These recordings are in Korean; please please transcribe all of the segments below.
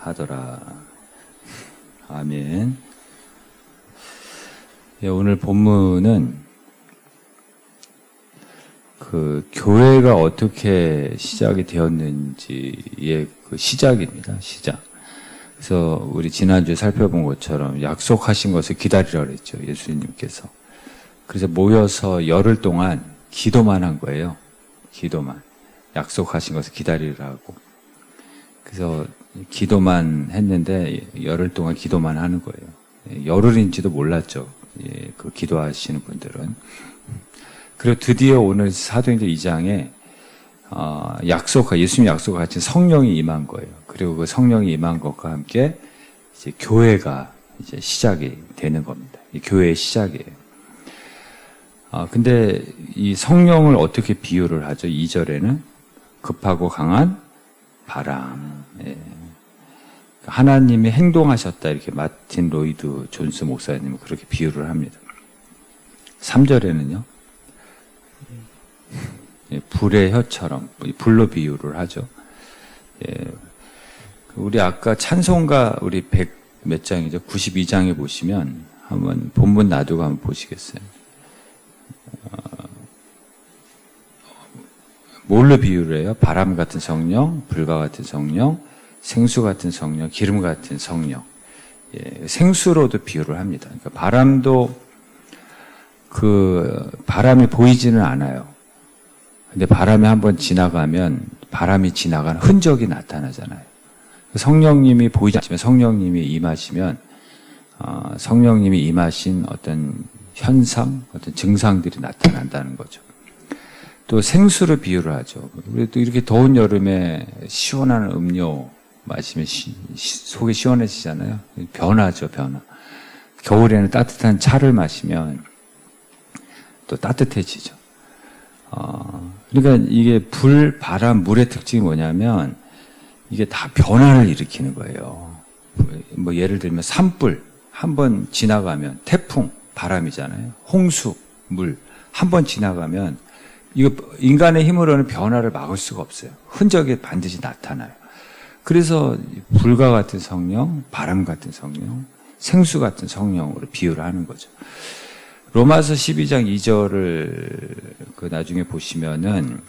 하더라. 아멘. 예, 오늘 본문은 그 교회가 어떻게 시작이 되었는지의 그 시작입니다. 시작. 그래서 우리 지난주에 살펴본 것처럼 약속하신 것을 기다리라 그랬죠. 예수님께서. 그래서 모여서 열흘 동안 기도만 한 거예요. 기도만. 약속하신 것을 기다리라고. 그래서 기도만 했는데 열흘 동안 기도만 하는 거예요. 열흘인지도 몰랐죠. 예, 그 기도하시는 분들은. 그리고 드디어 오늘 사도행전 2장에 예수님이 약속하신 성령이 임한 거예요. 그리고 그 성령이 임한 것과 함께 이제 교회가 이제 시작이 되는 겁니다. 이 교회의 시작이에요. 근데 이 성령을 어떻게 비유를 하죠? 2절에는 급하고 강한 바람. 예. 하나님이 행동하셨다. 이렇게 마틴 로이드 존스 목사님은 그렇게 비유를 합니다. 3절에는요. 예, 불의 혀처럼 불로 비유를 하죠. 예. 우리 아까 찬송가 우리 100 몇 장이죠? 92장에 보시면 한번 본문 놔두고 한번 보시겠어요? 뭘로 비유를 해요? 바람 같은 성령, 불과 같은 성령, 생수 같은 성령, 기름 같은 성령. 예, 생수로도 비유를 합니다. 그러니까 바람도 바람이 보이지는 않아요. 근데 바람이 한번 지나가면 바람이 지나가는 흔적이 나타나잖아요. 성령님이 보이지 않지만 성령님이 임하시면 성령님이 임하신 어떤 현상, 어떤 증상들이 나타난다는 거죠. 또 생수를 비유를 하죠. 또 이렇게 더운 여름에 시원한 음료 마시면 속이 시원해지잖아요. 변화죠, 변화. 겨울에는 따뜻한 차를 마시면 또 따뜻해지죠. 그러니까 이게 불, 바람, 물의 특징이 뭐냐면 이게 다 변화를 일으키는 거예요. 뭐 예를 들면 산불 한번 지나가면 태풍, 바람이잖아요. 홍수, 물 한번 지나가면 이거 인간의 힘으로는 변화를 막을 수가 없어요. 흔적이 반드시 나타나요. 그래서 불과 같은 성령, 바람 같은 성령, 생수 같은 성령으로 비유를 하는 거죠. 로마서 12장 2절을 나중에 보시면은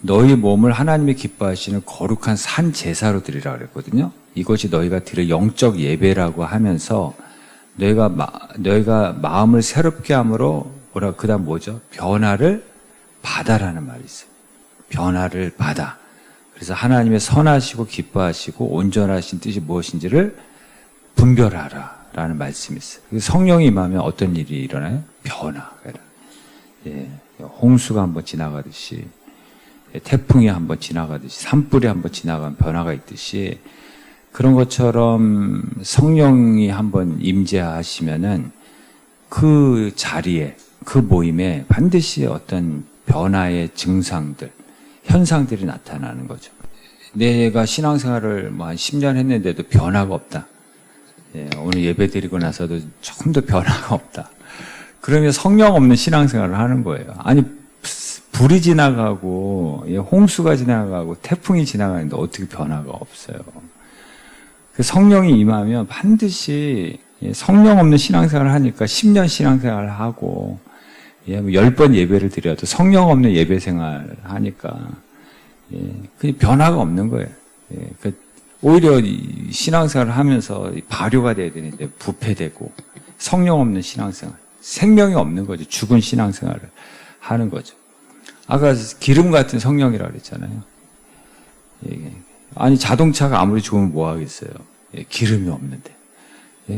너희 몸을 하나님이 기뻐하시는 거룩한 산 제사로 드리라 그랬거든요. 이것이 너희가 드릴 영적 예배라고 하면서 너희가 마음을 새롭게 함으로 그다음 뭐죠? 변화를 받아라는 말이 있어요. 변화를 받아. 그래서 하나님의 선하시고 기뻐하시고 온전하신 뜻이 무엇인지를 분별하라 라는 말씀이 있어요. 성령이 임하면 어떤 일이 일어나요? 변화가 일어나요. 예, 홍수가 한번 지나가듯이 태풍이 한번 지나가듯이 산불이 한번 지나가면 변화가 있듯이 그런 것처럼 성령이 한번 임재하시면은 그 자리에 그 모임에 반드시 어떤 변화의 증상들, 현상들이 나타나는 거죠. 내가 신앙생활을 뭐 한 10년 했는데도 변화가 없다. 예, 오늘 예배 드리고 나서도 조금 더 변화가 없다. 그러면 성령 없는 신앙생활을 하는 거예요. 아니 불이 지나가고 홍수가 지나가고 태풍이 지나가는데 어떻게 변화가 없어요. 성령이 임하면 반드시 성령 없는 신앙생활을 하니까 10년 신앙생활을 하고 10번 예배를 드려도 성령 없는 예배 생활을 하니까 그냥 변화가 없는 거예요. 오히려 신앙생활을 하면서 발효가 돼야 되는데 부패되고 성령 없는 신앙생활, 생명이 없는 거죠. 죽은 신앙생활을 하는 거죠. 아까 기름 같은 성령이라고 그랬잖아요. 아니 자동차가 아무리 좋으면 뭐 하겠어요. 기름이 없는데.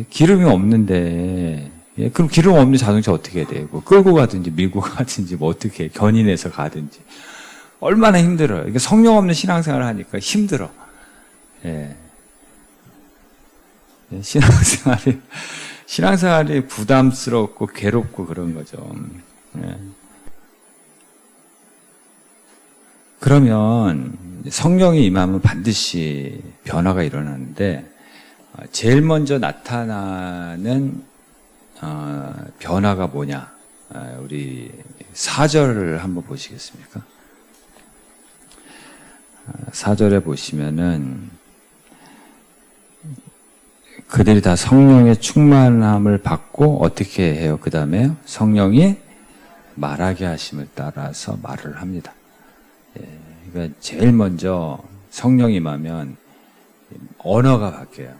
기름이 없는데 그럼 기름 없는 자동차 어떻게 해야 돼요? 끌고 가든지 밀고 가든지 뭐 어떻게 해? 견인해서 가든지. 얼마나 힘들어요. 그러니까 성령 없는 신앙생활을 하니까 힘들어. 신앙생활이 부담스럽고 괴롭고 그런 거죠. 그러면 성령이 임하면 반드시 변화가 일어나는데 제일 먼저 나타나는 변화가 뭐냐? 우리 4절을 한번 보시겠습니까? 4절에 보시면은 그들이 다 성령의 충만함을 받고 어떻게 해요? 그 다음에 성령이 말하게 하심을 따라서 말을 합니다. 그러니까 제일 먼저 성령이 임하면 언어가 바뀌어요.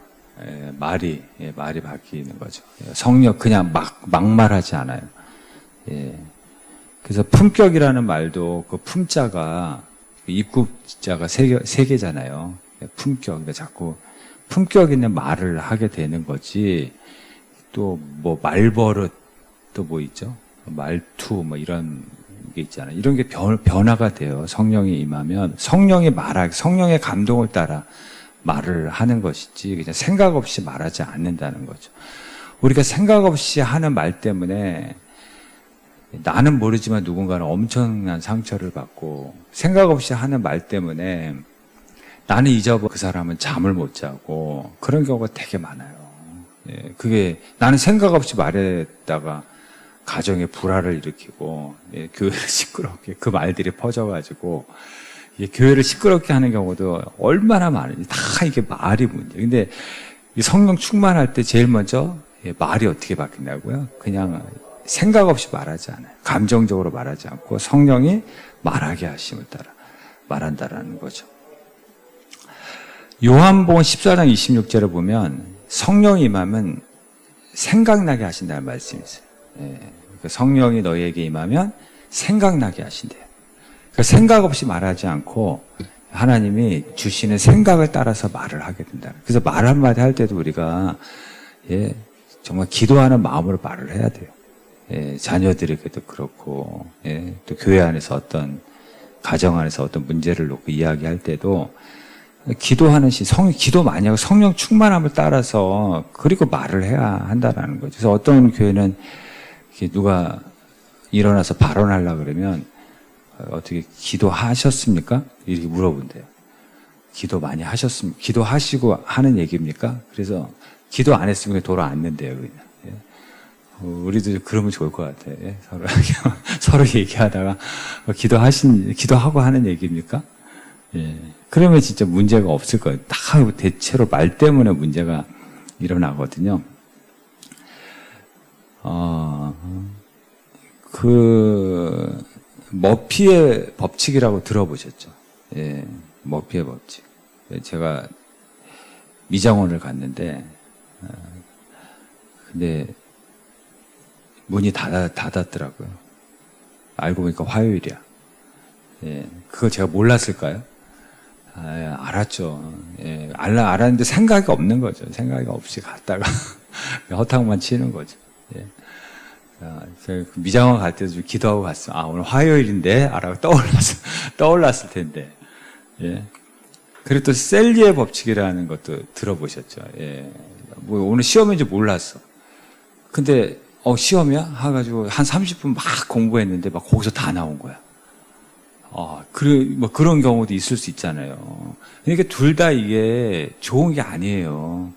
말이 바뀌는 거죠. 성령 그냥 막 말하지 않아요. 그래서 품격이라는 말도 그 품자가 입국자가 세 개잖아요. 품격. 그러니까 자꾸 품격 있는 말을 하게 되는 거지. 또 뭐 말버릇 또 뭐 있죠? 말투 뭐 이런 게 있잖아요. 이런 게 변화가 돼요. 성령이 임하면 성령의 감동을 따라 말을 하는 것이지 그냥 생각 없이 말하지 않는다는 거죠. 우리가 생각 없이 하는 말 때문에 나는 모르지만 누군가는 엄청난 상처를 받고 생각 없이 하는 말 때문에 나는 잊어버리고 그 사람은 잠을 못 자고 그런 경우가 되게 많아요. 그게 나는 생각 없이 말했다가 가정에 불화를 일으키고 교회를 시끄럽게 그 말들이 퍼져가지고 교회를 시끄럽게 하는 경우도 얼마나 많은지 다 이게 말이 문제. 근데 성령 충만할 때 제일 먼저 말이 어떻게 바뀐다고요? 그냥 생각 없이 말하지 않아요. 감정적으로 말하지 않고 성령이 말하게 하심을 따라 말한다라는 거죠. 요한복음 14장 26절에 보면 성령이 임하면 생각나게 하신다는 말씀이 있어요. 성령이 너희에게 임하면 생각나게 하신대요. 그러니까 생각 없이 말하지 않고 하나님이 주시는 생각을 따라서 말을 하게 된다. 그래서 말 한마디 할 때도 우리가 정말 기도하는 마음으로 말을 해야 돼요. 자녀들에게도 그렇고 또 교회 안에서 어떤 가정 안에서 어떤 문제를 놓고 이야기할 때도 기도하는 기도 많이 하고 성령 충만함을 따라서 그리고 말을 해야 한다라는 거죠. 그래서 어떤 교회는 누가 일어나서 발언하려고 그러면 어떻게 기도하셨습니까? 이렇게 물어본대요. 기도 많이 하셨습니까? 기도하시고 하는 얘기입니까? 그래서 기도 안 했으면 돌아앉는데요, 그냥. 우리도 그러면 좋을 것 같아요. 서로 얘기하다가 기도하고 하는 얘기입니까? 그러면 진짜 문제가 없을 거예요. 다 대체로 말 때문에 문제가 일어나거든요. 머피의 법칙이라고 들어보셨죠? 머피의 법칙. 제가 미장원을 갔는데, 근데 문이 닫았더라고요. 알고 보니까 화요일이야. 그걸 제가 몰랐을까요? 알았죠. 알았는데 생각이 없는 거죠. 생각이 없이 갔다가 허탕만 치는 거죠. 미장원 갈 때도 좀 기도하고 갔어. 오늘 화요일인데? 알아고 떠올랐을 텐데. 그리고 또 셀리의 법칙이라는 것도 들어보셨죠. 뭐 오늘 시험인지 몰랐어. 근데, 시험이야? 해가지고 한 30분 막 공부했는데 막 거기서 다 나온 거야. 뭐 그런 경우도 있을 수 있잖아요. 그러니까 둘 다 이게 좋은 게 아니에요.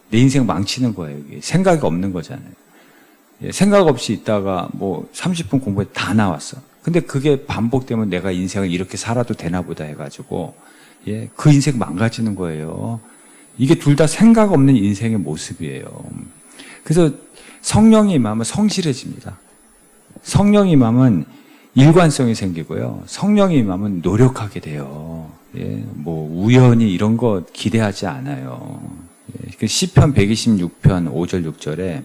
내 인생 망치는 거예요. 이게 생각이 없는 거잖아요. 생각 없이 있다가 뭐 30분 공부해 다 나왔어. 근데 그게 반복되면 내가 인생을 이렇게 살아도 되나 보다 해가지고 그 인생 망가지는 거예요. 이게 둘 다 생각 없는 인생의 모습이에요. 그래서 성령이 임하면 성실해집니다. 성령이 임하면 일관성이 생기고요. 성령이 임하면 노력하게 돼요. 뭐 우연히 이런 거 기대하지 않아요. 시편 126편 5절 6절에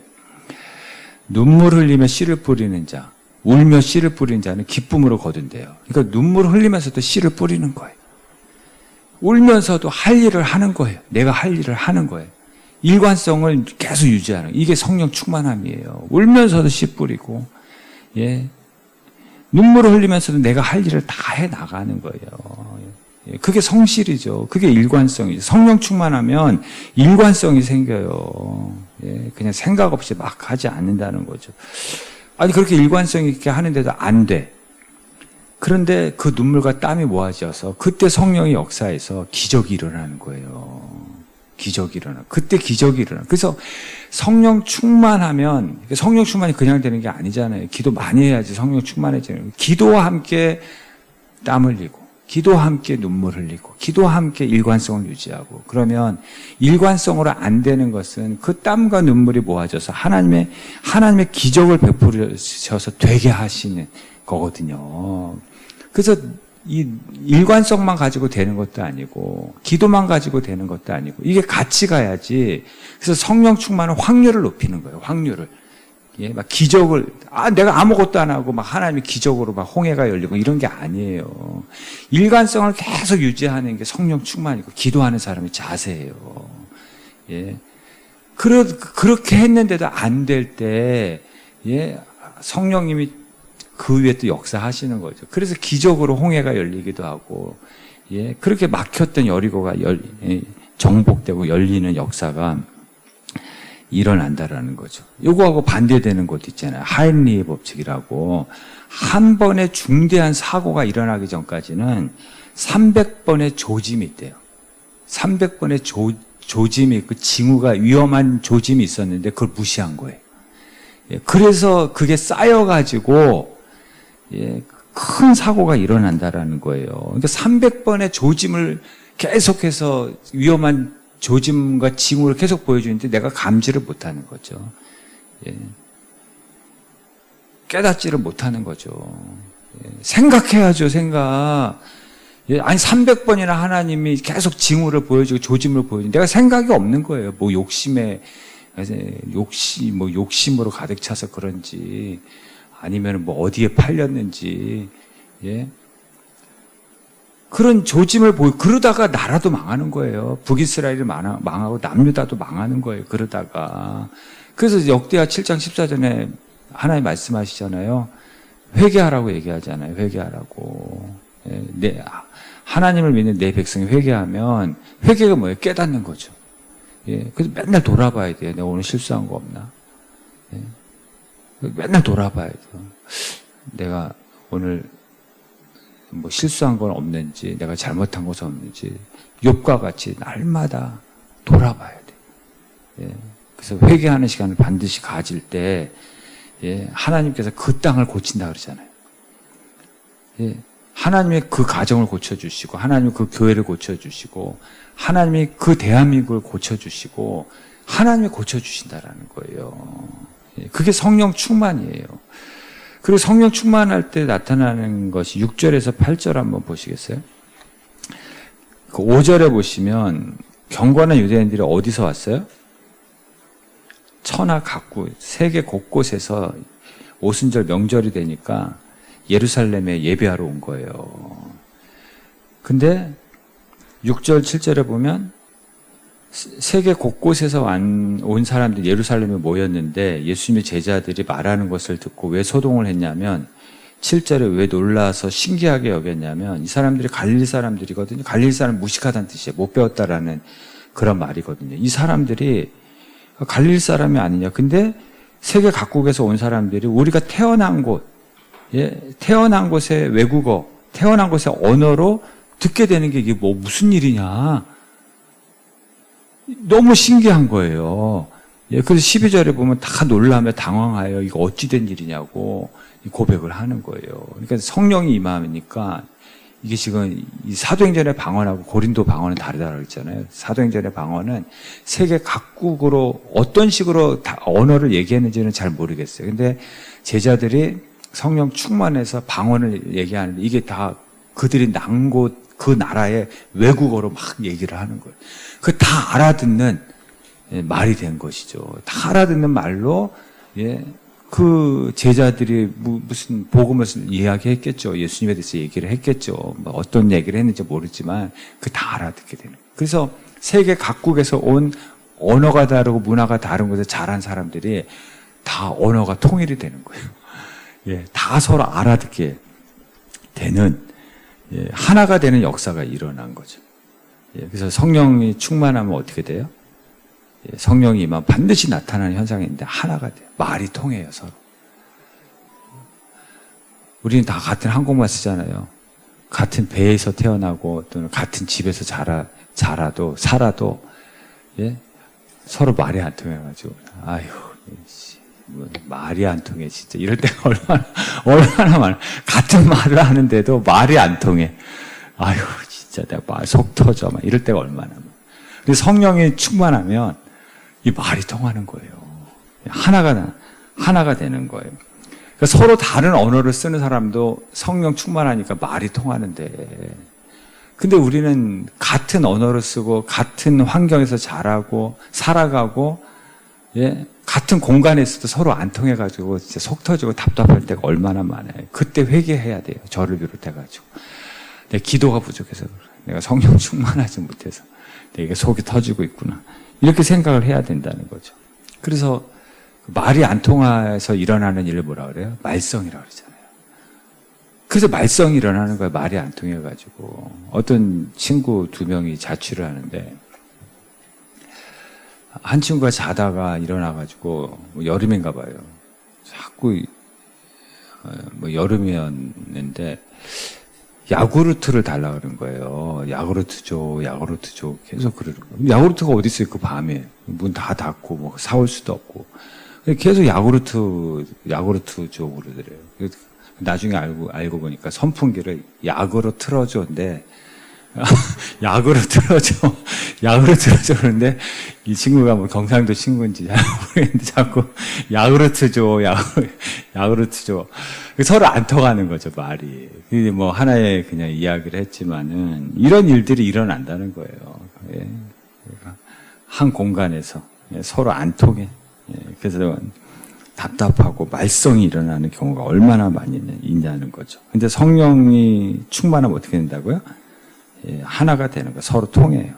눈물 흘리며 씨를 뿌리는 자, 울며 씨를 뿌리는 자는 기쁨으로 거둔대요. 그러니까 눈물 흘리면서도 씨를 뿌리는 거예요. 울면서도 할 일을 하는 거예요. 내가 할 일을 하는 거예요. 일관성을 계속 유지하는 거예요. 이게 성령 충만함이에요. 울면서도 씨 뿌리고 눈물을 흘리면서도 내가 할 일을 다 해 나가는 거예요. 그게 성실이죠. 그게 일관성이죠. 성령 충만하면 일관성이 생겨요. 그냥 생각 없이 막 하지 않는다는 거죠. 아니 그렇게 일관성 있게 하는데도 안 돼. 그런데 그 눈물과 땀이 모아져서 그때 성령의 역사에서 기적이 일어나는 거예요. 기적이 일어나. 그때 기적이 일어나. 그래서 성령 충만하면 성령 충만이 그냥 되는 게 아니잖아요. 기도 많이 해야지 성령 충만해지는 거예요. 기도와 함께 땀 흘리고 기도와 함께 눈물 흘리고 기도와 함께 일관성을 유지하고 그러면 일관성으로 안 되는 것은 그 땀과 눈물이 모아져서 하나님의 기적을 베푸셔서 되게 하시는 거거든요. 그래서 이 일관성만 가지고 되는 것도 아니고 기도만 가지고 되는 것도 아니고 이게 같이 가야지. 그래서 성령 충만은 확률을 높이는 거예요. 확률을. 예, 막 기적을 내가 아무것도 안 하고 막 하나님이 기적으로 막 홍해가 열리고 이런 게 아니에요. 일관성을 계속 유지하는 게 성령 충만이고 기도하는 사람의 자세예요. 예. 그렇게 했는데도 안 될 때, 예, 성령님이 그 위에 또 역사하시는 거죠. 그래서 기적으로 홍해가 열리기도 하고, 예, 그렇게 막혔던 여리고가 정복되고 열리는 역사가 일어난다라는 거죠. 요거하고 반대되는 것도 있잖아요. 하인리의 법칙이라고. 한 번의 중대한 사고가 일어나기 전까지는 300번의 조짐이 있대요. 300번의 조짐이 있고 징후가 위험한 조짐이 있었는데 그걸 무시한 거예요. 예, 그래서 그게 쌓여가지고 예, 큰 사고가 일어난다라는 거예요. 그러니까 300번의 조짐을 계속해서 위험한 조짐과 징후를 계속 보여주는데 내가 감지를 못하는 거죠. 예. 깨닫지를 못하는 거죠. 예. 생각해야죠, 생각. 예. 아니 300번이나 하나님이 계속 징후를 보여주고 조짐을 보여주고 내가 생각이 없는 거예요. 뭐 욕심으로 가득 차서 그런지 아니면 뭐 어디에 팔렸는지 예. 그런 조짐을 그러다가 나라도 망하는 거예요. 북이스라엘이 망하고 남유다도 망하는 거예요. 그러다가. 그래서 역대하 7장 14절에 하나님 말씀하시잖아요. 회개하라고 얘기하잖아요. 회개하라고. 예, 하나님을 믿는 내 백성이 회개하면 회개가 뭐예요? 깨닫는 거죠. 예, 그래서 맨날 돌아봐야 돼요. 내가 오늘 실수한 거 없나? 예, 맨날 돌아봐야 돼요. 내가 오늘 뭐 실수한 건 없는지, 내가 잘못한 것은 없는지, 욥과 같이 날마다 돌아봐야 돼. 예. 그래서 회개하는 시간을 반드시 가질 때, 예. 하나님께서 그 땅을 고친다 그러잖아요. 예. 하나님이 그 가정을 고쳐주시고, 하나님이 그 교회를 고쳐주시고, 하나님이 그 대한민국을 고쳐주시고, 하나님이 고쳐주신다라는 거예요. 예. 그게 성령 충만이에요. 그리고 성령 충만할 때 나타나는 것이 6절에서 8절 한번 보시겠어요? 그 5절에 보시면 경건한 유대인들이 어디서 왔어요? 천하 각국, 세계 곳곳에서 오순절 명절이 되니까 예루살렘에 예배하러 온 거예요. 근데 6절, 7절에 보면 세계 곳곳에서 온 사람들이 예루살렘에 모였는데 예수님의 제자들이 말하는 것을 듣고 왜 소동을 했냐면 7절에 왜 놀라서 신기하게 여겼냐면 이 사람들이 갈릴리 사람들이거든요. 갈릴리 사람 무식하다는 뜻이에요. 못 배웠다라는 그런 말이거든요. 이 사람들이 갈릴리 사람이 아니냐. 근데 세계 각국에서 온 사람들이 우리가 태어난 곳, 예, 태어난 곳의 외국어, 태어난 곳의 언어로 듣게 되는 게 이게 뭐 무슨 일이냐. 너무 신기한 거예요. 예, 그래서 12절에 보면 다 놀라며 당황하여 이거 어찌 된 일이냐고 고백을 하는 거예요. 그러니까 성령이 임하니까 이게 지금 이 사도행전의 방언하고 고린도 방언은 다르다고 했잖아요. 사도행전의 방언은 세계 각국으로 어떤 식으로 언어를 얘기했는지는 잘 모르겠어요. 근데 제자들이 성령 충만해서 방언을 얘기하는데 이게 다 그들이 난 곳 그 나라의 외국어로 막 얘기를 하는 거예요. 그 다 알아듣는 말이 된 것이죠. 다 알아듣는 말로 예, 그 제자들이 무슨 복음을 이야기했겠죠. 예수님에 대해서 얘기를 했겠죠. 뭐 어떤 얘기를 했는지 모르지만 그 다 알아듣게 되는 거예요. 그래서 세계 각국에서 온 언어가 다르고 문화가 다른 곳에 자란 사람들이 다 언어가 통일이 되는 거예요. 예, 다 서로 알아듣게 되는 예, 하나가 되는 역사가 일어난 거죠. 예, 그래서 성령이 충만하면 어떻게 돼요? 예, 성령이 임하면 반드시 나타나는 현상이 있는데 하나가 돼요. 말이 통해요, 서로. 우리는 다 같은 한국말 쓰잖아요. 같은 배에서 태어나고 또는 같은 집에서 살아도 예, 서로 말이 안 통해가지고 아유 말이 안 통해 진짜 이럴 때가 얼마나 많아. 같은 말을 하는데도 말이 안 통해. 아유, 진짜 내가 말 속 터져. 막 이럴 때가 얼마나. 근데 성령이 충만하면 이 말이 통하는 거예요. 하나가 되는 거예요. 그러니까 서로 다른 언어를 쓰는 사람도 성령 충만하니까 말이 통하는데, 근데 우리는 같은 언어를 쓰고 같은 환경에서 자라고 살아가고, 예, 같은 공간에서도 서로 안 통해가지고 진짜 속 터지고 답답할 때가 얼마나 많아요. 그때 회개해야 돼요. 저를 비롯해가지고. 내 기도가 부족해서 그래. 내가 성령 충만하지 못해서 내가 속이 터지고 있구나. 이렇게 생각을 해야 된다는 거죠. 그래서 말이 안 통해서 일어나는 일을 뭐라 그래요? 말썽이라고 그러잖아요. 그래서 말썽이 일어나는 거예요. 말이 안 통해가지고. 어떤 친구 2명이 자취를 하는데, 한 친구가 자다가 일어나가지고, 여름인가 봐요. 자꾸, 여름이었는데, 야구르트를 달라 그런 거예요. 야구르트 줘. 계속 그러는 거예요. 야구르트가 어디 있어요, 그 밤에. 문 다 닫고, 뭐, 사올 수도 없고. 계속 야구르트 줘 그러더래요. 나중에 알고 보니까 선풍기를 약으로 틀어줘인데, 약으로 틀어줘 그러는데, 이 친구가 뭐 경상도 친구인지 잘 모르겠는데, 자꾸 야구르트 줘. 서로 안 통하는 거죠, 말이. 그게 뭐 하나의 그냥 이야기를 했지만은, 이런 일들이 일어난다는 거예요. 예. 한 공간에서 서로 안 통해. 예. 그래서 답답하고 말썽이 일어나는 경우가 얼마나 많이 있냐는 거죠. 근데 성령이 충만하면 어떻게 된다고요? 예, 하나가 되는 거예요. 서로 통해요.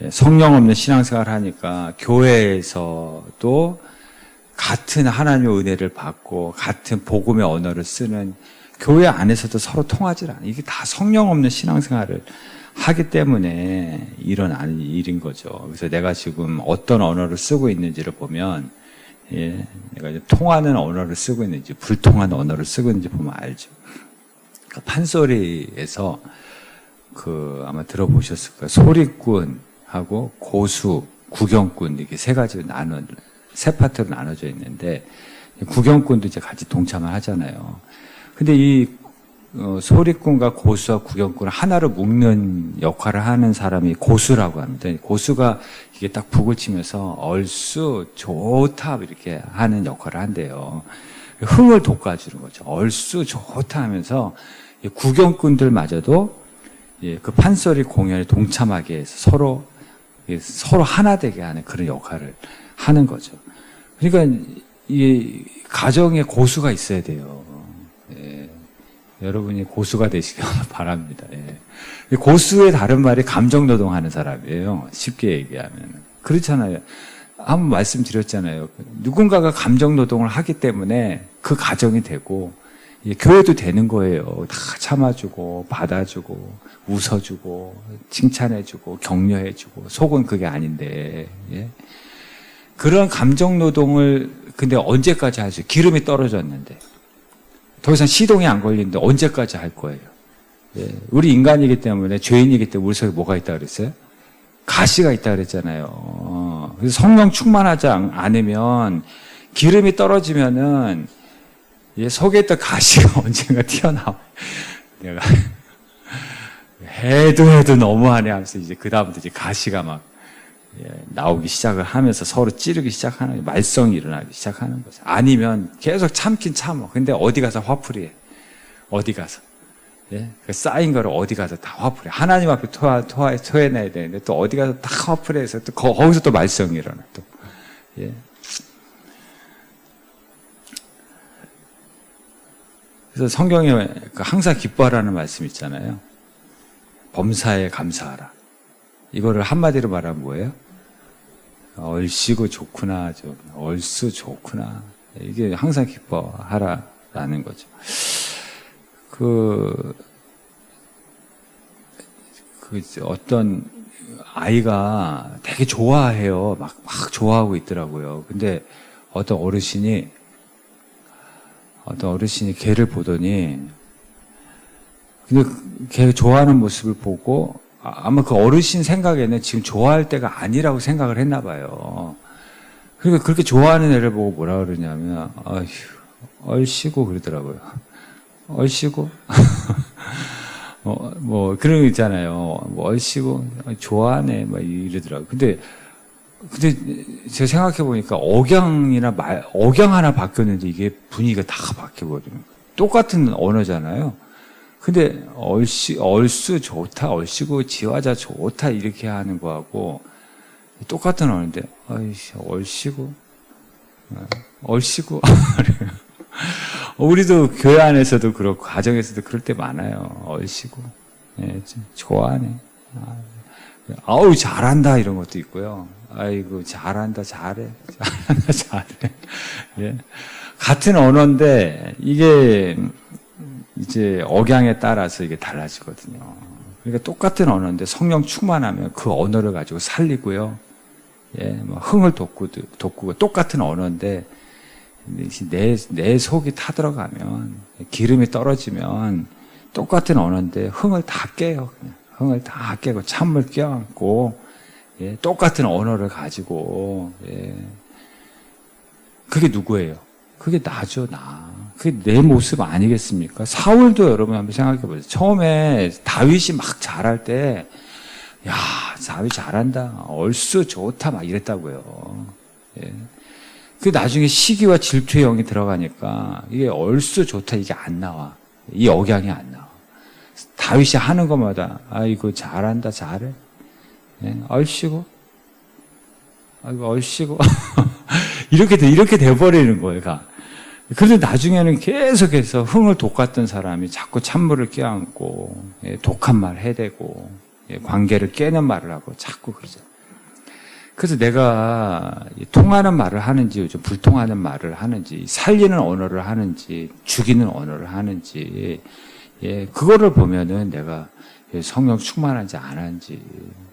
예, 성령 없는 신앙생활 하니까 교회에서도 같은 하나님의 은혜를 받고 같은 복음의 언어를 쓰는 교회 안에서도 서로 통하지 않아요. 이게 다 성령 없는 신앙생활을 하기 때문에 일어나는 일인 거죠. 그래서 내가 지금 어떤 언어를 쓰고 있는지를 보면, 예, 내가 이제 통하는 언어를 쓰고 있는지 불통하는 언어를 쓰고 있는지 보면 알죠. 그 판소리에서 아마 들어보셨을 거예요. 소리꾼하고 고수, 구경꾼 이렇게 세 파트로 나눠져 있는데, 구경꾼도 이제 같이 동참을 하잖아요. 근데 이 소리꾼과 고수와 구경꾼을 하나로 묶는 역할을 하는 사람이 고수라고 합니다. 고수가 이게 딱 북을 치면서 얼쑤 좋다 이렇게 하는 역할을 한대요. 흥을 돋궈주는 거죠. 얼쑤 좋다 하면서 구경꾼들마저도 그 판소리 공연에 동참하게 해서 서로 하나 되게 하는 그런 역할을 하는 거죠. 그러니까 이 가정에 고수가 있어야 돼요. 예. 여러분이 고수가 되시길 바랍니다. 예. 고수의 다른 말이 감정노동하는 사람이에요. 쉽게 얘기하면. 그렇잖아요. 한번 말씀드렸잖아요. 누군가가 감정노동을 하기 때문에 그 가정이 되고, 예, 교회도 되는 거예요. 다 참아주고, 받아주고, 웃어주고, 칭찬해주고, 격려해주고, 속은 그게 아닌데, 예. 그런 감정노동을 근데 언제까지 하죠? 기름이 떨어졌는데. 더 이상 시동이 안 걸리는데 언제까지 할 거예요? 예. 우리 인간이기 때문에, 죄인이기 때문에 우리 속에 뭐가 있다 그랬어요? 가시가 있다 그랬잖아요. 그래서 성령 충만하지 않으면 기름이 떨어지면은 예, 속에 있던 가시가 언젠가 튀어나와요. 내가 해도 너무하네 하면서 이제 그다음부터 이제 가시가 막 나오기 시작을 하면서 서로 찌르기 시작하는, 말썽이 일어나기 시작하는 거죠. 아니면 계속 참긴 참어. 근데 어디 가서 화풀이 해. 어디 가서. 예? 그 쌓인 거를 어디 가서 다 화풀이 해. 하나님 앞에 토해내야 되는데 또 어디 가서 다 화풀이 해서 또 거기서 또 말썽이 일어나. 또. 예. 그래서 성경에 항상 기뻐하라는 말씀 있잖아요. 범사에 감사하라. 이거를 한마디로 말하면 뭐예요? 얼씨구 좋구나, 얼쑤 좋구나. 이게 항상 기뻐하라라는 거죠. 어떤 아이가 되게 좋아해요. 막 좋아하고 있더라고요. 근데 어떤 어르신이 걔를 보더니, 근데 걔 좋아하는 모습을 보고 아마 그 어르신 생각에는 지금 좋아할 때가 아니라고 생각을 했나 봐요. 그러니까 그렇게 좋아하는 애를 보고 뭐라 그러냐면, 얼씨구 그러더라고요. 얼씨구? 그런 거 있잖아요. 뭐 얼씨구, 좋아하네, 막 이러더라고요. 근데 제가 생각해보니까 억양 하나 바뀌었는데 이게 분위기가 다 바뀌어버리는 거예요. 똑같은 언어잖아요. 근데 얼쑤 좋다, 얼씨구, 지화자 좋다, 이렇게 하는 거하고 똑같은 언어인데, 아이씨, 얼씨구. 우리도 교회 안에서도 그렇고, 가정에서도 그럴 때 많아요. 얼씨구. 예, 좋아하네. 아우, 잘한다, 이런 것도 있고요. 아이고, 잘한다, 잘해. 잘한다, 잘해. 예. 같은 언어인데, 이게, 이제, 억양에 따라서 이게 달라지거든요. 그러니까 똑같은 언어인데, 성령 충만하면 그 언어를 가지고 살리고요. 예, 뭐, 흥을 돋구고, 똑같은 언어인데, 내 속이 타들어가면, 기름이 떨어지면, 똑같은 언어인데, 흥을 다 깨요. 그냥. 흥을 다 깨고, 찬물 껴안고, 예, 똑같은 언어를 가지고, 예. 그게 누구예요? 그게 나죠, 나. 그게 내 모습 아니겠습니까? 사울도 여러분 한번 생각해 보세요. 처음에 다윗이 막 잘할 때, 야, 다윗 잘한다. 얼쑤 좋다. 막 이랬다고요. 예. 그 나중에 시기와 질투의 영이 들어가니까 이게 얼쑤 좋다 이게 안 나와. 이 억양이 안 나와. 다윗이 하는 것마다 아이고 잘한다 잘해. 예, 얼씨구. 아이고 얼씨구. 이렇게 돼버리는 거예요. 그런데 나중에는 계속해서 흥을 돋갔던 사람이 자꾸 찬물을 껴안고 예, 독한 말 해대고 예, 관계를 깨는 말을 하고 자꾸 그러죠. 그래서 내가 통하는 말을 하는지 요즘 불통하는 말을 하는지 살리는 언어를 하는지 죽이는 언어를 하는지 예, 그거를 보면은 내가 성령 충만한지 안 한지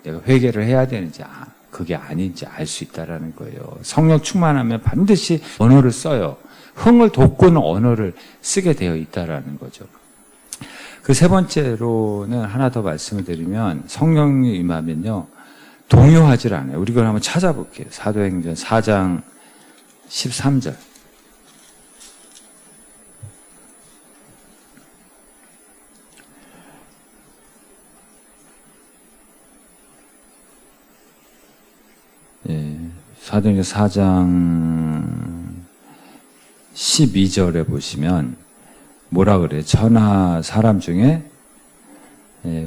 내가 회개를 해야 되는지 그게 아닌지 알 수 있다라는 거예요. 성령 충만하면 반드시 언어를 써요. 흥을 돋구는 언어를 쓰게 되어 있다라는 거죠. 그 세 번째로는 하나 더 말씀을 드리면 성령이 임하면요. 동요하질 않아요. 우리 그걸 한번 찾아볼게요. 사도행전 4장 13절. 예, 사도행전 4장 12절에 보시면 뭐라 그래요? 천하 사람 중에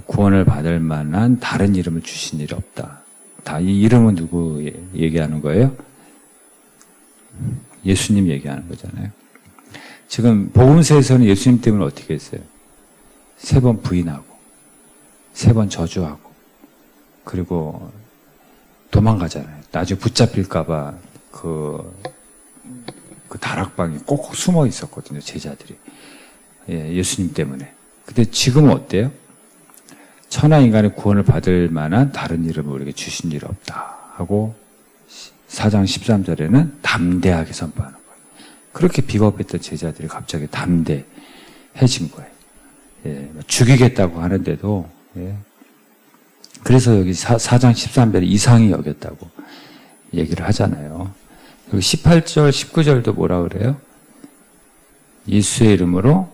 구원을 받을 만한 다른 이름을 주신 일이 없다. 다 이 이름은 누구 얘기하는 거예요? 예수님 얘기하는 거잖아요. 지금 복음서에서는 예수님 때문에 어떻게 했어요? 3번 부인하고 3번 저주하고 그리고 도망가잖아요. 나중에 붙잡힐까봐 그 다락방에 꼭 숨어 있었거든요. 제자들이. 예, 예수님 때문에. 근데 지금은 어때요? 천하 인간의 구원을 받을 만한 다른 이름을 우리에게 주신 일 없다 하고 4장 13절에는 담대하게 선포하는 거예요. 그렇게 비겁했던 제자들이 갑자기 담대해진 거예요. 예, 죽이겠다고 하는데도 예. 그래서 여기 4장 13절에 이상히 여겼다고 얘기를 하잖아요. 여기 18절 19절도 뭐라 그래요? 예수의 이름으로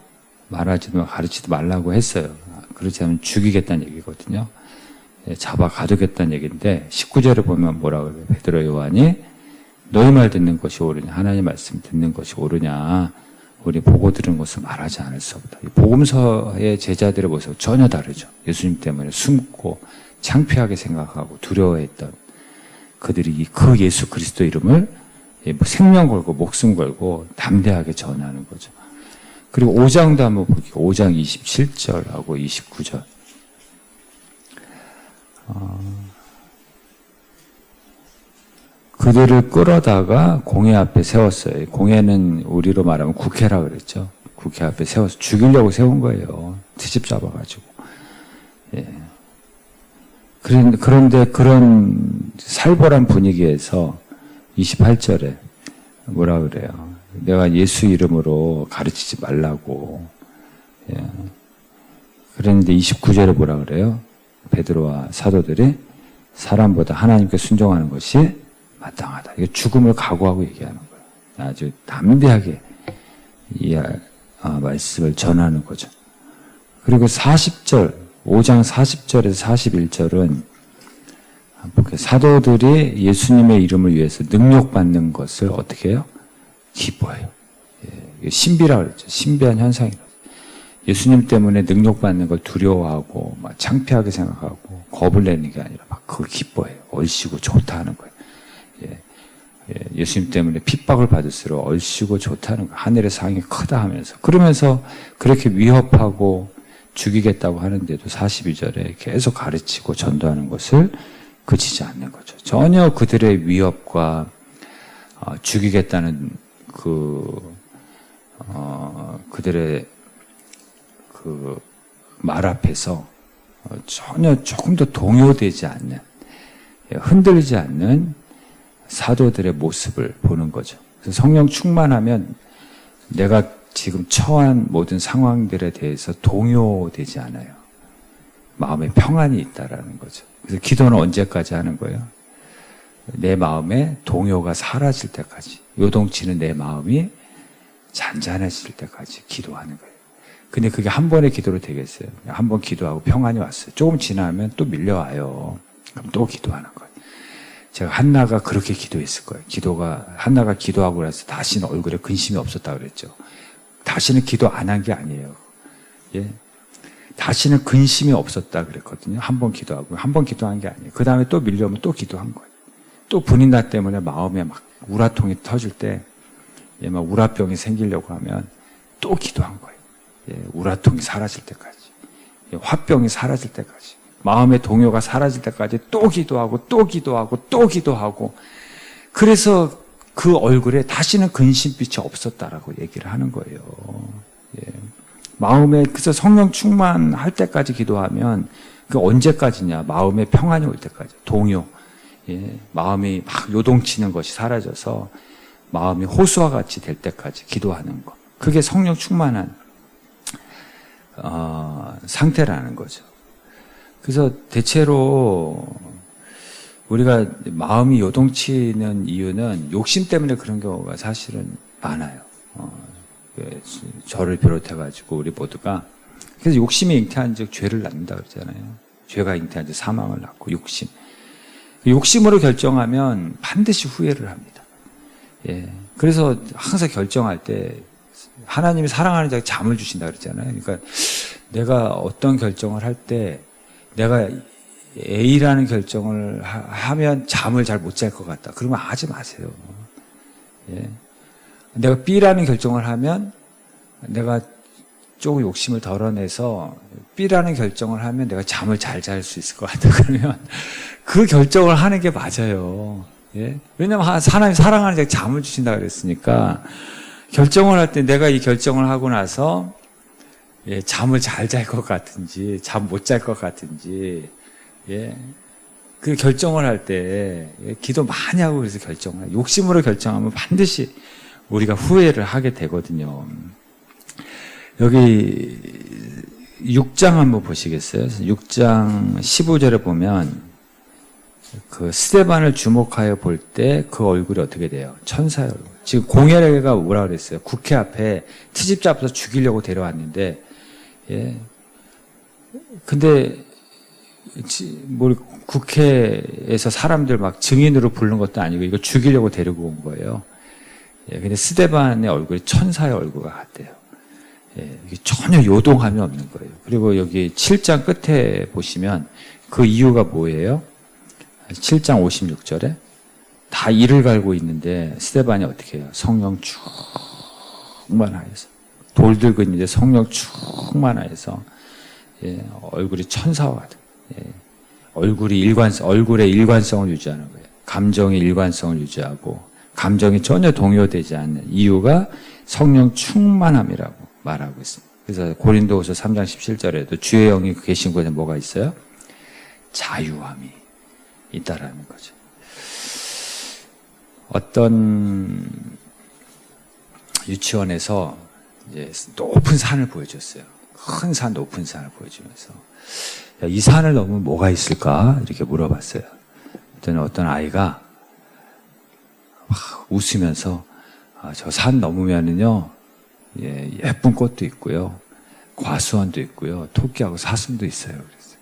말하지도 가르치지 말라고 했어요. 그렇지 않으면 죽이겠다는 얘기거든요. 잡아 가두겠다는 얘기인데 19절에 보면 뭐라 그래요? 베드로 요한이 너희 말 듣는 것이 옳으냐 하나님 말씀 듣는 것이 옳으냐 우리 보고 들은 것을 말하지 않을 수 없다. 복음서의 제자들의 모습 전혀 다르죠. 예수님 때문에 숨고 창피하게 생각하고 두려워했던 그들이 그 예수 그리스도 이름을 생명 걸고 목숨 걸고 담대하게 전하는 거죠. 그리고 5장도 한번 볼게요. 5장 27절하고 29절. 그들을 끌어다가 공회 앞에 세웠어요. 공회는 우리로 말하면 국회라 그랬죠. 국회 앞에 세워서 죽이려고 세운 거예요. 트집 잡아가지고. 예. 그런데 그런 살벌한 분위기에서 28절에 뭐라 그래요? 내가 예수 이름으로 가르치지 말라고. 예. 그랬는데 29절에 뭐라 그래요? 베드로와 사도들이 사람보다 하나님께 순종하는 것이 마땅하다. 이거 죽음을 각오하고 얘기하는 거예요. 아주 담대하게 이 말씀을 전하는 거죠. 그리고 40절, 5장 40절에서 41절은 사도들이 예수님의 이름을 위해서 능력받는 것을 어떻게 해요? 기뻐해요. 예, 신비라고 그랬죠. 신비한 현상이라고. 예수님 때문에 능력받는 걸 두려워하고 막 창피하게 생각하고 겁을 내는 게 아니라 막 그걸 기뻐해요. 얼씨고 좋다 하는 거예요. 예수님 때문에 핍박을 받을수록 얼씨고 좋다는 거예요. 하늘의 상이 크다 하면서. 그러면서 그렇게 위협하고 죽이겠다고 하는데도 42절에 계속 가르치고 전도하는 것을 그치지 않는 거죠. 전혀 그들의 위협과 죽이겠다는 그들의 그 말 앞에서 전혀 조금도 동요되지 않는, 흔들리지 않는 사도들의 모습을 보는 거죠. 그래서 성령 충만하면 내가 지금 처한 모든 상황들에 대해서 동요되지 않아요. 마음에 평안이 있다라는 거죠. 그래서 기도는 언제까지 하는 거예요? 내 마음에 동요가 사라질 때까지, 요동치는 내 마음이 잔잔해질 때까지 기도하는 거예요. 근데 그게 한 번의 기도로 되겠어요? 한 번 기도하고 평안이 왔어요. 조금 지나면 또 밀려와요. 그럼 또 기도하는 거예요. 제가 한나가 그렇게 기도했을 거예요. 한나가 기도하고 나서 다시는 얼굴에 근심이 없었다 그랬죠. 다시는 기도 안 한 게 아니에요. 예. 다시는 근심이 없었다 그랬거든요. 한 번 기도하고, 한 번 기도한 게 아니에요. 그 다음에 또 밀려오면 또 기도한 거예요. 또 분인나 때문에 마음에 막 우라통이 터질 때, 예, 막 우라병이 생기려고 하면 또 기도한 거예요. 예, 우라통이 사라질 때까지. 예, 화병이 사라질 때까지. 마음의 동요가 사라질 때까지 또 기도하고, 또 기도하고, 또 기도하고. 그래서 그 얼굴에 다시는 근심빛이 없었다라고 얘기를 하는 거예요. 예. 마음에, 그래서 성령 충만할 때까지 기도하면, 그 언제까지냐? 마음의 평안이 올 때까지. 동요. 예. 마음이 막 요동치는 것이 사라져서 마음이 호수와 같이 될 때까지 기도하는 것. 그게 성령 충만한, 상태라는 거죠. 그래서 대체로 우리가 마음이 요동치는 이유는 욕심 때문에 그런 경우가 사실은 많아요. 저를 비롯해가지고 우리 모두가. 그래서 욕심이 잉태한 즉 죄를 낳는다 그러잖아요. 죄가 잉태한 즉 사망을 낳고 욕심. 욕심으로 결정하면 반드시 후회를 합니다. 예. 그래서 항상 결정할 때 하나님이 사랑하는 자에게 잠을 주신다 그랬잖아요. 그러니까 내가 어떤 결정을 할 때 내가 A라는 결정을 하면 잠을 잘 못 잘 것 같다. 그러면 하지 마세요. 예. 내가 B라는 결정을 하면 내가 조금 욕심을 덜어내서 B라는 결정을 하면 내가 잠을 잘 잘 수 있을 것 같다. 그러면 그 결정을 하는 게 맞아요. 예. 왜냐면 하나님 사랑하는 자에게 잠을 주신다 그랬으니까 결정을 할 때 내가 이 결정을 하고 나서 예, 잠을 잘 잘 것 같은지 잠 못 잘 것 같은지 예, 그 결정을 할 때 예, 기도 많이 하고 그래서 결정을 욕심으로 결정하면 반드시 우리가 후회를 하게 되거든요. 여기 6장 한번 보시겠어요? 6장 15절에 보면 그 스데반을 주목하여 볼 때 그 얼굴이 어떻게 돼요? 천사의 얼굴. 지금 공회가 뭐라 그랬어요? 국회 앞에 트집 잡아서 죽이려고 데려왔는데, 예. 근데, 뭐, 국회에서 사람들 막 증인으로 부른 것도 아니고 이거 죽이려고 데리고 온 거예요. 예. 근데 스데반의 얼굴이 천사의 얼굴과 같대요. 예. 이게 전혀 요동함이 없는 거예요. 그리고 여기 7장 끝에 보시면 그 이유가 뭐예요? 7장 56절에 다 이를 갈고 있는데 스데반이 어떻게 해요? 성령 충만하여서 돌 들고 있는데 성령 충만하여서 예, 얼굴이 천사와 같은 예, 얼굴의 일관성을 유지하는 거예요. 감정의 일관성을 유지하고 감정이 전혀 동요되지 않는 이유가 성령 충만함이라고 말하고 있습니다. 그래서 고린도후서 3장 17절에도 주의 영이 계신 곳에 뭐가 있어요? 자유함이 있다라는 거죠. 어떤 유치원에서 이제 높은 산을 보여줬어요. 큰 산, 높은 산을 보여주면서 야, 이 산을 넘으면 뭐가 있을까? 이렇게 물어봤어요. 그랬더니 어떤 아이가 막 웃으면서 저 산 넘으면은요, 예, 예쁜 꽃도 있고요. 과수원도 있고요. 토끼하고 사슴도 있어요. 그랬어요.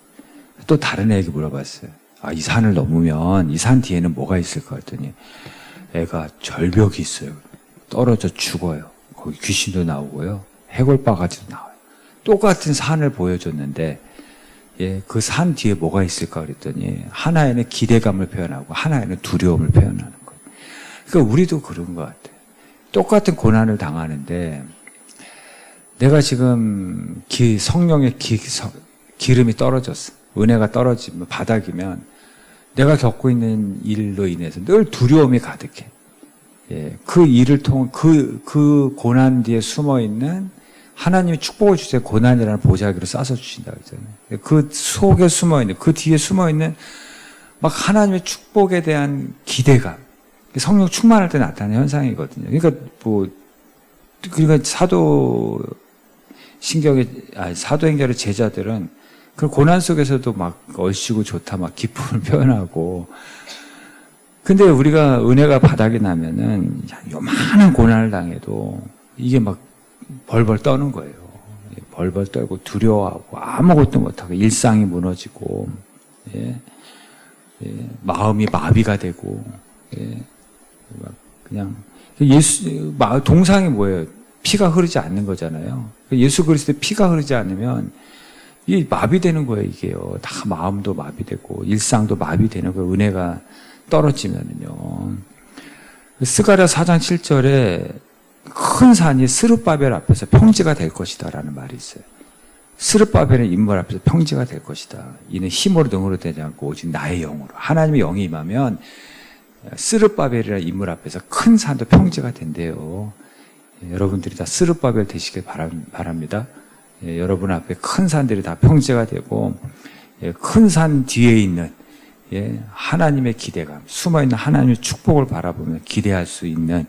또 다른 애에게 물어봤어요. 아, 이 산을 넘으면 이 산 뒤에는 뭐가 있을까 했더니 애가 절벽이 있어요. 떨어져 죽어요. 거기 귀신도 나오고요. 해골바가지도 나와요. 똑같은 산을 보여줬는데 예, 그 산 뒤에 뭐가 있을까 그랬더니 하나에는 기대감을 표현하고 하나에는 두려움을 표현하는 거예요. 그러니까 우리도 그런 것 같아요. 똑같은 고난을 당하는데 내가 지금 성령의 기름이 떨어졌어. 은혜가 떨어지면 바닥이면 내가 겪고 있는 일로 인해서 늘 두려움이 가득해. 예, 그 일을 통한 그 고난 뒤에 숨어 있는 하나님이 축복을 주세요. 고난이라는 보자기로 싸서 주신다 그러잖아요. 그 속에 숨어 있는, 그 뒤에 숨어 있는 막 하나님의 축복에 대한 기대감. 성령 충만할 때 나타나는 현상이거든요. 그러니까 사도행전의 제자들은 그 고난 속에서도 막 얼씨구 좋다, 막 기쁨을 표현하고. 근데 우리가 은혜가 바닥이 나면은 요만한 고난을 당해도 이게 막 벌벌 떠는 거예요. 벌벌 떨고 두려워하고 아무것도 못하고 일상이 무너지고, 예, 예, 마음이 마비가 되고, 예, 막 그냥 동상이 뭐예요? 피가 흐르지 않는 거잖아요. 예수 그리스도의 피가 흐르지 않으면 이 마비되는 거예요, 이게요. 다 마음도 마비되고 일상도 마비되는 거예요. 은혜가 떨어지면은요. 스가랴 4장 7절에 큰 산이 스룹바벨 앞에서 평지가 될 것이다 라는 말이 있어요. 스룹바벨의 인물 앞에서 평지가 될 것이다. 이는 힘으로 능으로 되지 않고 오직 나의 영으로. 하나님의 영이 임하면 스룹바벨이라는 인물 앞에서 큰 산도 평지가 된대요. 여러분들이 다 스룹바벨 되시길 바랍니다. 여러분 앞에 큰 산들이 다 평지가 되고 큰 산 뒤에 있는 하나님의 기대감, 숨어있는 하나님의 축복을 바라보며 기대할 수 있는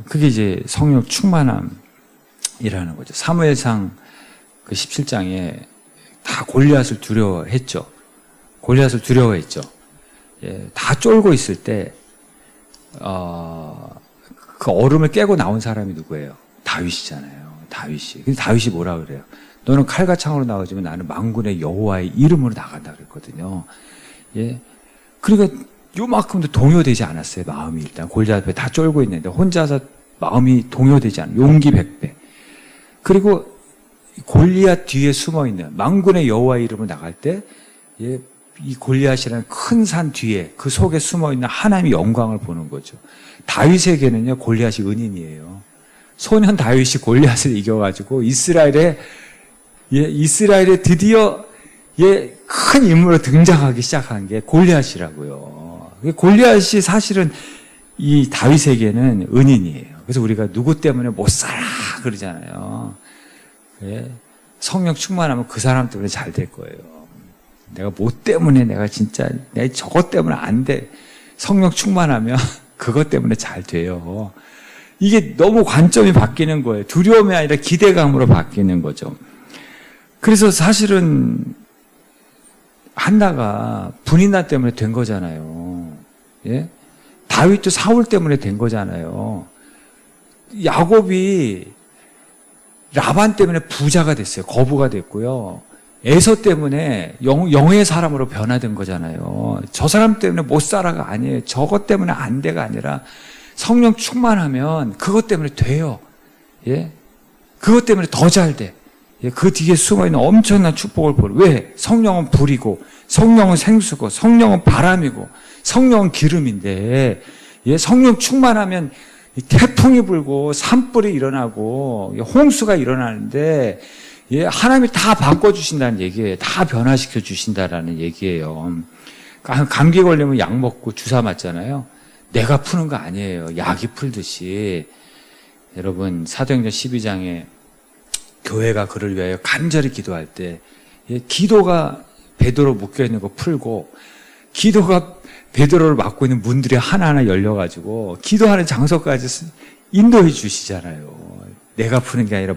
그게 이제 성령 충만함이라는 거죠. 사무엘상 그 17장에 다 골리앗을 두려워했죠. 골리앗을 두려워했죠. 다 쫄고 있을 때 그 얼음을 깨고 나온 사람이 누구예요? 다윗이잖아요. 다윗이. 근데 다윗이 뭐라 그래요? 너는 칼과 창으로 나오지만 나는 만군의 여호와의 이름으로 나간다 그랬거든요. 예. 그러니까 요만큼도 동요되지 않았어요. 마음이 일단 골리앗 앞에 다 쫄고 있는데 혼자서 마음이 동요되지 않아요. 용기 100배. 그리고 골리앗 뒤에 숨어 있는 만군의 여호와의 이름으로 나갈 때 이 골리앗이라는 큰 산 뒤에 그 속에 숨어 있는 하나님의 영광을 보는 거죠. 다윗에게는요 골리앗이 은인이에요. 소년 다윗이 골리앗을 이겨가지고 이스라엘에 드디어 큰 인물로 등장하기 시작한 게 골리앗이라고요. 골리앗이 사실은 이 다윗에게는 은인이에요. 그래서 우리가 누구 때문에 못 살아 그러잖아요. 성령 충만하면 그 사람 때문에 잘 될 거예요. 내가 뭐 때문에 내가 저것 때문에 안 돼. 성령 충만하면 그것 때문에 잘 돼요. 이게 너무 관점이 바뀌는 거예요. 두려움이 아니라 기대감으로 바뀌는 거죠. 그래서 사실은 한나가 분이나 때문에 된 거잖아요. 예? 다윗도 사울 때문에 된 거잖아요. 야곱이 라반 때문에 부자가 됐어요. 거부가 됐고요. 에서 때문에 영의 사람으로 변화된 거잖아요. 저 사람 때문에 못 살아가 아니에요. 저것 때문에 안 돼가 아니라 성령 충만하면 그것 때문에 돼요. 예? 그것 때문에 더 잘 돼. 그 뒤에 숨어있는 엄청난 축복을 보는. 왜? 성령은 불이고, 성령은 생수고, 성령은 바람이고, 성령은 기름인데, 성령 충만하면 태풍이 불고, 산불이 일어나고, 홍수가 일어나는데, 하나님이 다 바꿔주신다는 얘기예요. 다 변화시켜 주신다라는 얘기예요. 감기 걸리면 약 먹고 주사 맞잖아요. 내가 푸는 거 아니에요. 약이 풀듯이. 여러분, 사도행전 12장에 교회가 그를 위하여 간절히 기도할 때 기도가 베드로 묶여있는 거 풀고 기도가 베드로를 막고 있는 문들이 하나하나 열려가지고 기도하는 장소까지 인도해 주시잖아요. 내가 푸는 게 아니라